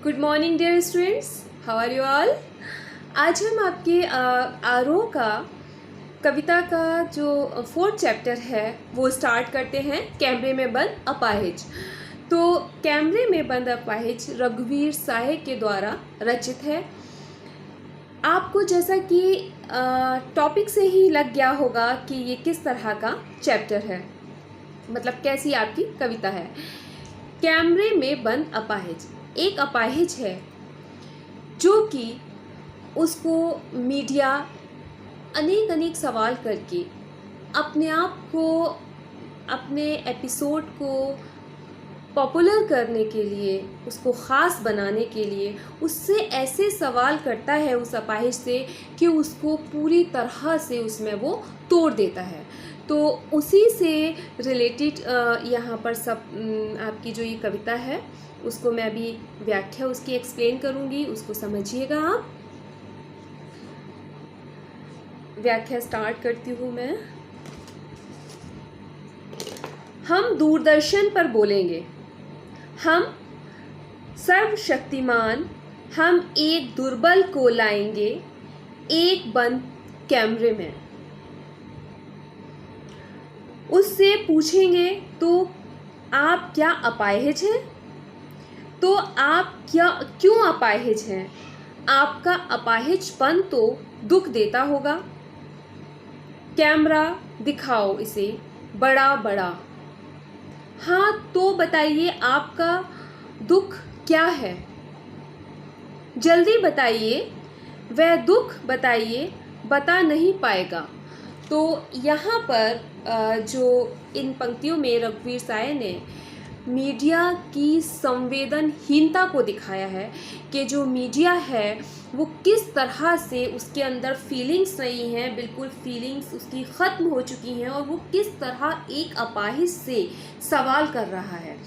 Good morning dear students, how are you all. आज हम आपके आरोह का कविता का जो 4th चैप्टर है वो स्टार्ट करते हैं। कैमरे में बंद अपाहिज। तो कैमरे में बंद अपाहिज रघुवीर साहे के द्वारा रचित है। आपको जैसा कि टॉपिक से ही लग गया होगा कि ये किस तरह का चैप्टर है, मतलब कैसी आपकी कविता है। कैमरे में बंद अपाहिज, एक अपाहिज है जो कि उसको मीडिया अनेक सवाल करके अपने आप को, अपने एपिसोड को पॉपुलर करने के लिए, उसको ख़ास बनाने के लिए उससे ऐसे सवाल करता है उस अपाहिज से कि उसको पूरी तरह से उसमें वो तोड़ देता है। तो उसी से रिलेटेड यहाँ पर सब आपकी जो ये कविता है उसको मैं अभी व्याख्या उसकी एक्सप्लेन करूँगी, उसको समझिएगा आप। व्याख्या स्टार्ट करती हूँ मैं। हम दूरदर्शन पर बोलेंगे, हम सर्वशक्तिमान, हम एक दुर्बल को लाएंगे एक बंद कैमरे में। उससे पूछेंगे तो आप क्या अपाहिज हैं? तो आप क्यों अपाहिज हैं? आपका अपाहिजपन तो दुख देता होगा। कैमरा दिखाओ इसे बड़ा बड़ा। हाँ तो बताइए आपका दुख क्या है? जल्दी बताइए, वह दुख बताइए, बता नहीं पाएगा। तो यहाँ पर जो इन पंक्तियों में रघुवीर साहे ने मीडिया की संवेदनहीनता को दिखाया है कि जो मीडिया है वो किस तरह से उसके अंदर फीलिंग्स नहीं हैं, बिल्कुल फीलिंग्स उसकी ख़त्म हो चुकी हैं, और वो किस तरह एक अपाहिज से सवाल कर रहा है,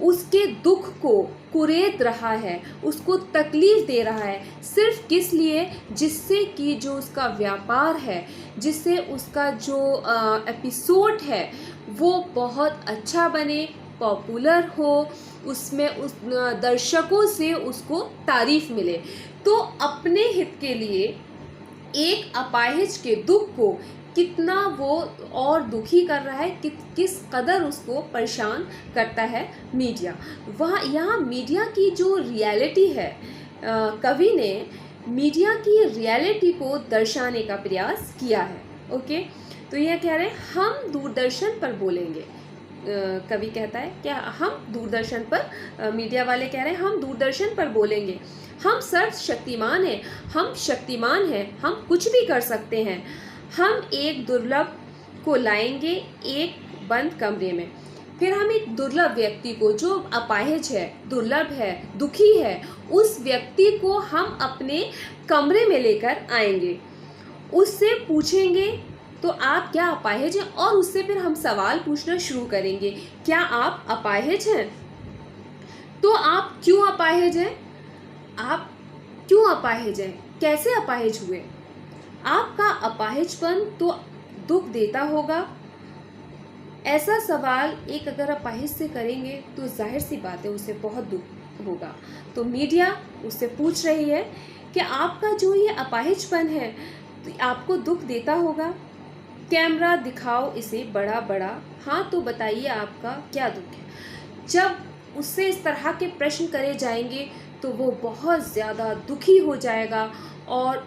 उसके दुख को कुरेद रहा है, उसको तकलीफ़ दे रहा है, सिर्फ किस लिए? जिससे कि जो उसका व्यापार है, जिससे उसका जो एपिसोड है वो बहुत अच्छा बने, पॉपुलर हो, उसमें उस दर्शकों से उसको तारीफ़ मिले। तो अपने हित के लिए एक अपाहिज के दुख को कितना वो और दुखी कर रहा है, किस कदर उसको परेशान करता है मीडिया। वहाँ यहाँ मीडिया की जो रियलिटी है, कवि ने मीडिया की रियलिटी को दर्शाने का प्रयास किया है। ओके, तो यह कह रहे हैं हम दूरदर्शन पर बोलेंगे। कवि कहता है क्या हम दूरदर्शन पर, मीडिया वाले कह रहे हैं हम दूरदर्शन पर बोलेंगे, हम सर्वशक्तिमान हैं, हम शक्तिमान हैं, हम कुछ भी कर सकते हैं, हम एक दुर्लभ को लाएंगे एक बंद कमरे में। फिर हम एक दुर्लभ व्यक्ति को, जो अपाहिज है, दुर्लभ है, दुखी है, उस व्यक्ति को हम अपने कमरे में लेकर आएंगे, उससे पूछेंगे तो आप क्या अपाहिज हैं, और उससे फिर हम सवाल पूछना शुरू करेंगे, क्या आप अपाहिज हैं? तो आप क्यों अपाहिज हैं? आप क्यों अपाहिज हैं? कैसे अपाहिज हुए? आपका अपाहिजपन तो दुख देता होगा। ऐसा सवाल एक अगर अपाहिज से करेंगे तो जाहिर सी बात है उसे बहुत दुख होगा। तो मीडिया उससे पूछ रही है कि आपका जो ये अपाहिजपन है तो आपको दुख देता होगा। कैमरा दिखाओ इसे बड़ा बड़ा। हाँ तो बताइए आपका क्या दुख है। जब उससे इस तरह के प्रश्न करे जाएंगे तो वो बहुत ज़्यादा दुखी हो जाएगा, और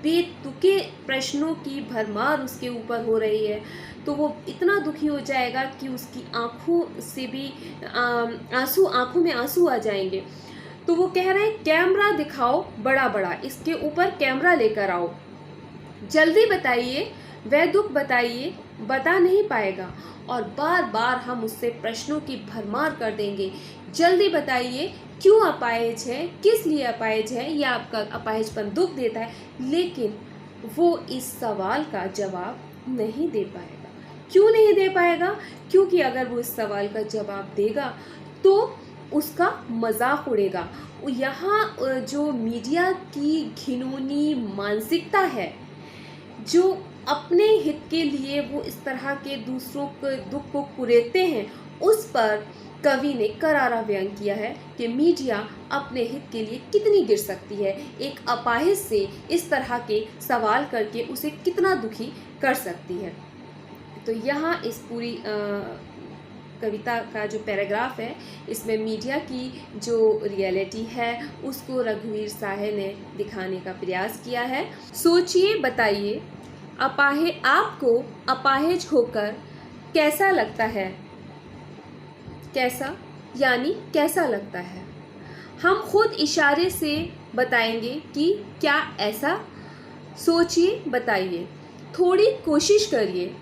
बेतुके प्रश्नों की भरमार उसके ऊपर हो रही है, तो वो इतना दुखी हो जाएगा कि उसकी आँखों से भी आंखों में आंसू आ जाएंगे। तो वो कह रहे हैं कैमरा दिखाओ बड़ा बड़ा, इसके ऊपर कैमरा लेकर आओ, जल्दी बताइए, वह दुख बताइए, बता नहीं पाएगा। और बार बार हम उससे प्रश्नों की भरमार कर देंगे, जल्दी बताइए क्यों अपाहिज है, किस लिए अपाहिज है, या आपका अपाहिजपन दुख देता है। लेकिन वो इस सवाल का जवाब नहीं दे पाएगा। क्यों नहीं दे पाएगा? क्योंकि अगर वो इस सवाल का जवाब देगा तो उसका मजाक उड़ेगा। यहाँ जो मीडिया की घिनौनी मानसिकता है, जो अपने हित के लिए वो इस तरह के दूसरों के दुख को कुरेदते हैं, उस पर कवि ने करारा व्यंग किया है कि मीडिया अपने हित के लिए कितनी गिर सकती है, एक अपाहिज से इस तरह के सवाल करके उसे कितना दुखी कर सकती है। तो यहाँ इस पूरी कविता का जो पैराग्राफ है, इसमें मीडिया की जो रियलिटी है उसको रघुवीर साहे ने दिखाने का प्रयास किया है। सोचिए बताइए, आपको अपाहिज होकर कैसा लगता है? कैसा यानी कैसा लगता है? हम खुद इशारे से बताएंगे कि क्या ऐसा। सोचिए बताइए, थोड़ी कोशिश करिए,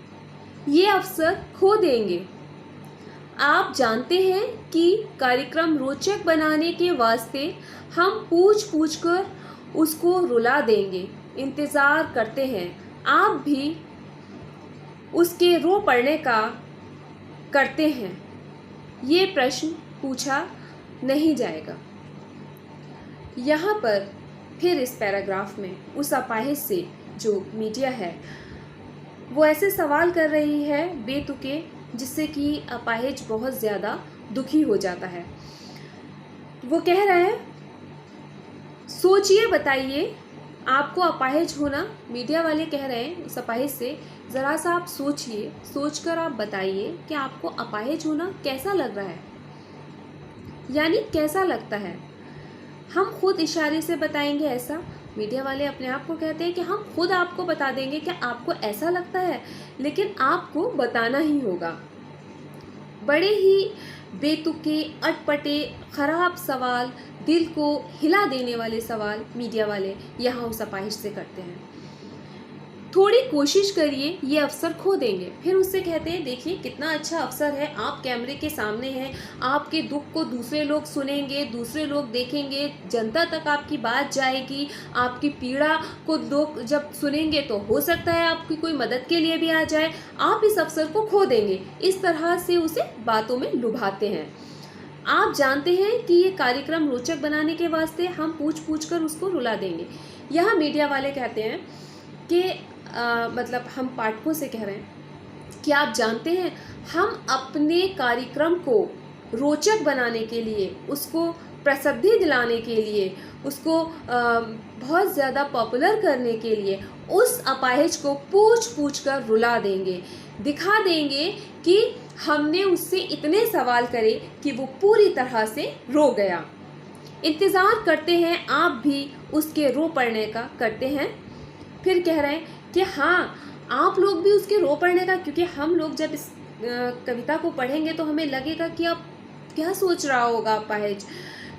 ये अवसर खो देंगे। आप जानते हैं कि कार्यक्रम रोचक बनाने के वास्ते हम पूछ कर उसको रुला देंगे। इंतज़ार करते हैं, आप भी उसके रो पड़ने का करते हैं। ये प्रश्न पूछा नहीं जाएगा। यहाँ पर फिर इस पैराग्राफ में उस अपाहिज से जो मीडिया है वो ऐसे सवाल कर रही है बेतुके, जिससे कि अपाहिज बहुत ज़्यादा दुखी हो जाता है। वो कह रहा है, सोचिए बताइए, आपको अपाहिज होना, मीडिया वाले कह रहे हैं उस अपाहिज से, ज़रा सा आप सोचिए, सोचकर आप बताइए कि आपको अपाहिज होना कैसा लग रहा है, यानी कैसा लगता है। हम खुद इशारे से बताएंगे ऐसा। मीडिया वाले अपने आप को कहते हैं कि हम खुद आपको बता देंगे कि आपको ऐसा लगता है, लेकिन आपको बताना ही होगा। बड़े ही बेतुके, अटपटे, ख़राब सवाल, दिल को हिला देने वाले सवाल मीडिया वाले यहाँ उस अपाहिज से करते हैं। थोड़ी कोशिश करिए, ये अवसर खो देंगे। फिर उससे कहते हैं, देखिए कितना अच्छा अवसर है, आप कैमरे के सामने हैं, आपके दुख को दूसरे लोग सुनेंगे, दूसरे लोग देखेंगे, जनता तक आपकी बात जाएगी, आपकी पीड़ा को लोग जब सुनेंगे तो हो सकता है आपकी कोई मदद के लिए भी आ जाए। आप इस अवसर को खो देंगे। इस तरह से उसे बातों में लुभाते हैं। आप जानते हैं कि ये कार्यक्रम रोचक बनाने के वास्ते हम पूछ कर उसको रुला देंगे। यहाँ मीडिया वाले कहते हैं कि मतलब हम पाठकों से कह रहे हैं कि आप जानते हैं, हम अपने कार्यक्रम को रोचक बनाने के लिए, उसको प्रसिद्धि दिलाने के लिए, उसको बहुत ज़्यादा पॉपुलर करने के लिए उस अपाहिज को पूछ कर रुला देंगे, दिखा देंगे कि हमने उससे इतने सवाल करे कि वो पूरी तरह से रो गया। इंतज़ार करते हैं, आप भी उसके रो पड़ने का करते हैं। फिर कह रहे हैं कि हाँ, आप लोग भी उसके रो पड़ने का, क्योंकि हम लोग जब इस कविता को पढ़ेंगे तो हमें लगेगा कि अब क्या सोच रहा होगा अपाहिज।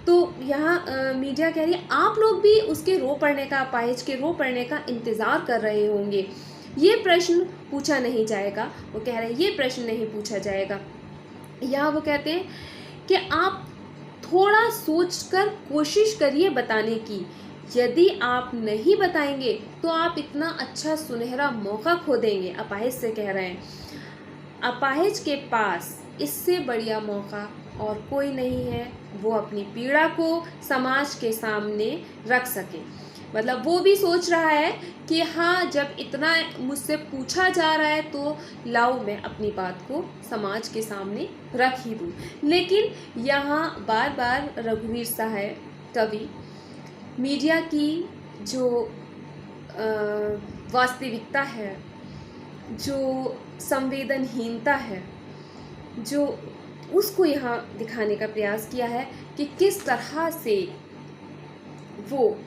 तो यहाँ मीडिया कह रही है, आप लोग भी उसके रो पड़ने का, अपाहिज के रो पड़ने का इंतज़ार कर रहे होंगे। ये प्रश्न पूछा नहीं जाएगा। वो कह रहे हैं, ये प्रश्न नहीं पूछा जाएगा। यहाँ वो कहते हैं कि आप थोड़ा सोचकर कोशिश करिए बताने की। यदि आप नहीं बताएंगे तो आप इतना अच्छा सुनहरा मौका खो देंगे। अपाहिज से कह रहे हैं, अपाहिज के पास इससे बढ़िया मौका और कोई नहीं है, वो अपनी पीड़ा को समाज के सामने रख सके। मतलब वो भी सोच रहा है कि हाँ, जब इतना मुझसे पूछा जा रहा है तो लाओ मैं अपनी बात को समाज के सामने रख ही दूँ। लेकिन यहाँ बार बार रघुवीर साहे कवि मीडिया की जो वास्तविकता है, जो संवेदनहीनता है, जो उसको यहाँ दिखाने का प्रयास किया है कि किस तरह से वो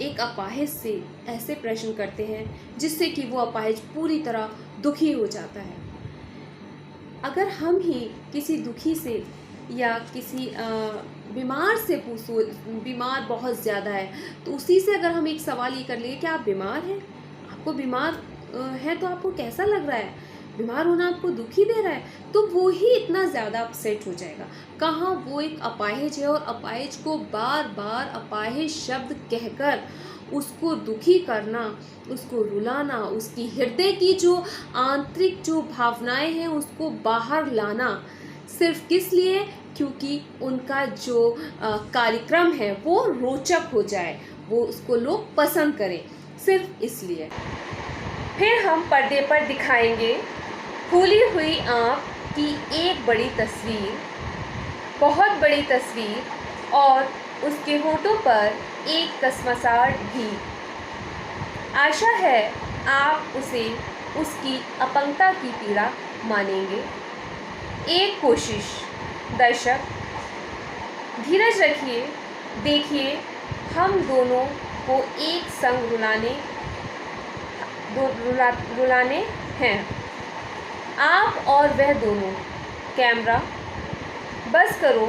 एक अपाहिज से ऐसे प्रश्न करते हैं जिससे कि वो अपाहिज पूरी तरह दुखी हो जाता है। अगर हम ही किसी दुखी से या किसी बीमार से पूछो, बीमार बहुत ज़्यादा है, तो उसी से अगर हम एक सवाल ये कर लें कि आप बीमार हैं, आपको बीमार है तो आपको कैसा लग रहा है, बीमार होना आपको दुखी दे रहा है, तो वो ही इतना ज़्यादा अपसेट हो जाएगा। कहाँ वो एक अपाहिज है और अपाहिज को बार बार अपाहिज शब्द कहकर उसको दुखी करना, उसको रुलाना, उसकी हृदय की जो आंतरिक जो भावनाएं हैं उसको बाहर लाना, सिर्फ किस लिए? क्योंकि उनका जो कार्यक्रम है वो रोचक हो जाए, वो उसको लोग पसंद करें, सिर्फ इसलिए। फिर हम पर्दे पर दिखाएंगे खुली हुई आँख की एक बड़ी तस्वीर, बहुत बड़ी तस्वीर और उसके होठों पर एक कसमसाहट भी। आशा है आप उसे उसकी अपंगता की पीड़ा मानेंगे। एक कोशिश। दर्शक धीरज रखिए, देखिए हम दोनों को एक संग रुलाने हैं, आप और वह दोनों। कैमरा बस करो,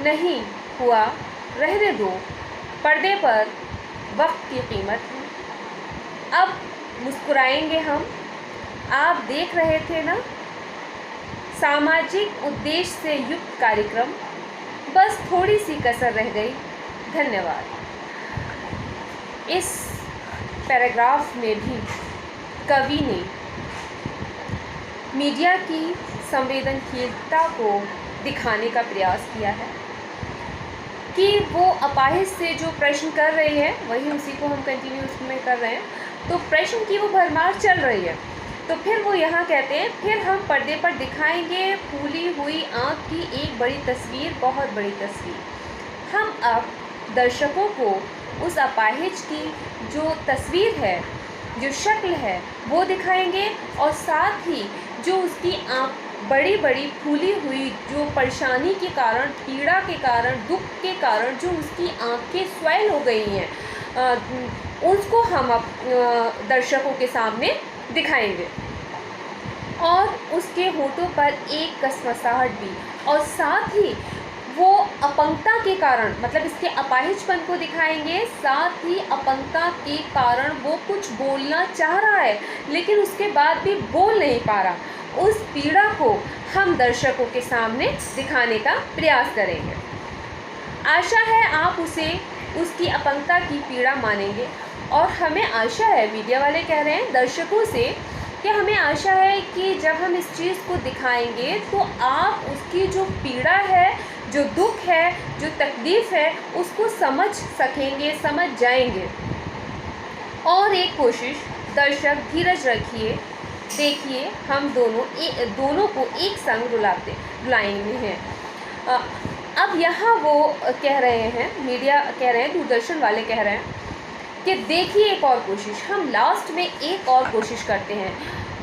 नहीं हुआ रहने दो, पर्दे पर वक्त की कीमत है। अब मुस्कुराएंगे हम। आप देख रहे थे ना सामाजिक उद्देश्य से युक्त कार्यक्रम, बस थोड़ी सी कसर रह गई। धन्यवाद। इस पैराग्राफ में भी कवि ने मीडिया की संवेदनशीलता को दिखाने का प्रयास किया है कि वो अपाहिज से जो प्रश्न कर रही है वही उसी को हम कंटिन्यूस में कर रहे हैं। तो प्रश्न की वो भरमार चल रही है, तो फिर वो यहाँ कहते हैं, फिर हम पर्दे पर दिखाएंगे फूली हुई आँख की एक बड़ी तस्वीर, बहुत बड़ी तस्वीर। हम अब दर्शकों को उस अपाहिज की जो तस्वीर है, जो शक्ल है वो दिखाएंगे, और साथ ही जो उसकी आँख बड़ी बड़ी फूली हुई, जो परेशानी के कारण, पीड़ा के कारण, दुख के कारण जो उसकी आँखें स्वेल हो गई हैं, उसको हम अब दर्शकों के सामने दिखाएंगे। और उसके होठों पर एक कसमसाहट भी, और साथ ही वो अपंगता के कारण, मतलब इसके अपाहिजपन को दिखाएंगे, साथ ही अपंगता के कारण वो कुछ बोलना चाह रहा है लेकिन उसके बाद भी बोल नहीं पा रहा। उस पीड़ा को हम दर्शकों के सामने दिखाने का प्रयास करेंगे। आशा है आप उसे उसकी अपंगता की पीड़ा मानेंगे, और हमें आशा है, मीडिया वाले कह रहे हैं दर्शकों से कि हमें आशा है कि जब हम इस चीज़ को दिखाएंगे तो आप उसकी जो पीड़ा है, जो दुख है, जो तकलीफ़ है, उसको समझ सकेंगे, समझ जाएंगे। और एक कोशिश। दर्शक धीरज रखिए, देखिए हम दोनों को एक संग रुलाएंगे हैं। अब यहाँ वो कह रहे हैं, मीडिया कह रहे हैं, दूरदर्शन वाले कह रहे हैं कि देखिए एक और कोशिश। हम लास्ट में एक और कोशिश करते हैं,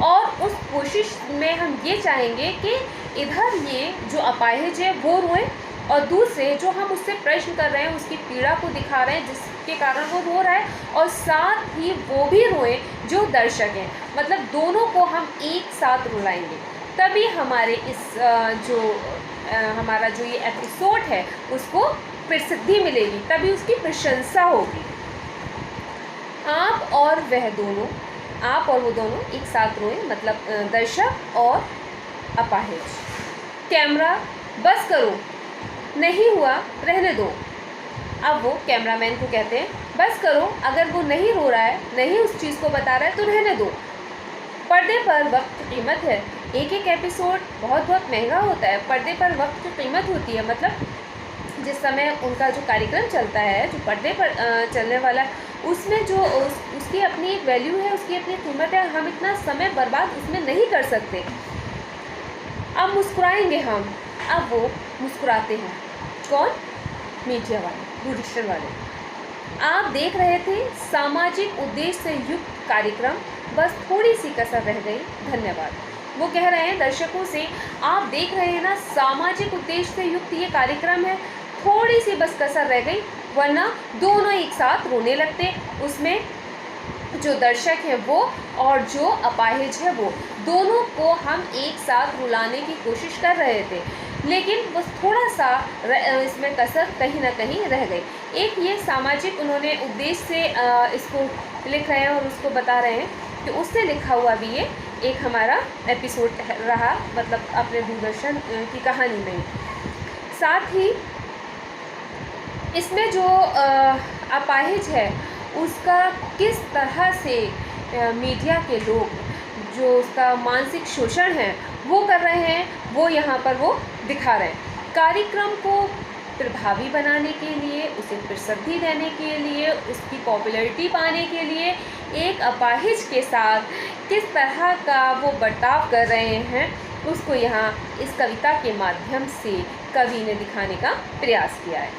और उस कोशिश में हम ये चाहेंगे कि इधर ये जो अपाहिज है वो रोए, और दूसरे जो हम उससे प्रश्न कर रहे हैं उसकी पीड़ा को दिखा रहे हैं जिसके कारण वो रो रहा है, और साथ ही वो भी रोए जो दर्शक हैं। मतलब दोनों को हम एक साथ रुलाएंगे, तभी हमारे इस हमारा जो ये एपिसोड है उसको प्रसिद्धि मिलेगी, तभी उसकी प्रशंसा होगी। आप और वो दोनों एक साथ रोए, मतलब दर्शक और अपाहिज। कैमरा बस करो, नहीं हुआ रहने दो। अब वो कैमरामैन को कहते हैं बस करो, अगर वो नहीं रो रहा है, नहीं उस चीज़ को बता रहा है तो रहने दो। पर्दे पर वक्त की कीमत है। एक एक एपिसोड बहुत महंगा होता है। पर्दे पर वक्त की कीमत होती है, मतलब जिस समय उनका जो कार्यक्रम चलता है, जो पर्दे पर चलने वाला, उसमें जो उसकी अपनी एक वैल्यू है, उसकी अपनी कीमत है। हम इतना समय बर्बाद उसमें नहीं कर सकते। अब मुस्कुराएंगे हम। अब वो मुस्कुराते हैं। कौन? मीडिया वाले, दूरदर्शन वाले। आप देख रहे थे सामाजिक उद्देश्य से युक्त कार्यक्रम, बस थोड़ी सी कसर रह गई। धन्यवाद। वो कह रहे हैं दर्शकों से, आप देख रहे हैं ना सामाजिक उद्देश्य से युक्त ये कार्यक्रम है, थोड़ी सी बस कसर रह गई, वरना दोनों एक साथ रोने लगते। उसमें जो दर्शक है वो और जो अपाहिज है वो, दोनों को हम एक साथ रुलाने की कोशिश कर रहे थे, लेकिन बस थोड़ा सा इसमें कसर कहीं ना कहीं रह गई। एक ये सामाजिक उन्होंने उद्देश्य से इसको लिख रहे हैं और उसको बता रहे हैं कि उससे लिखा हुआ भी ये एक हमारा एपिसोड रहा, मतलब अपने दूरदर्शन की कहानी में। साथ ही इसमें जो अपाहिज है उसका किस तरह से मीडिया के लोग जो उसका मानसिक शोषण है वो कर रहे हैं, वो यहाँ पर वो दिखा रहे हैं। कार्यक्रम को प्रभावी बनाने के लिए, उसे प्रसिद्धि देने के लिए, उसकी पॉपुलैरिटी पाने के लिए एक अपाहिज के साथ किस तरह का वो बर्ताव कर रहे हैं, उसको यहाँ इस कविता के माध्यम से कवि ने दिखाने का प्रयास किया है।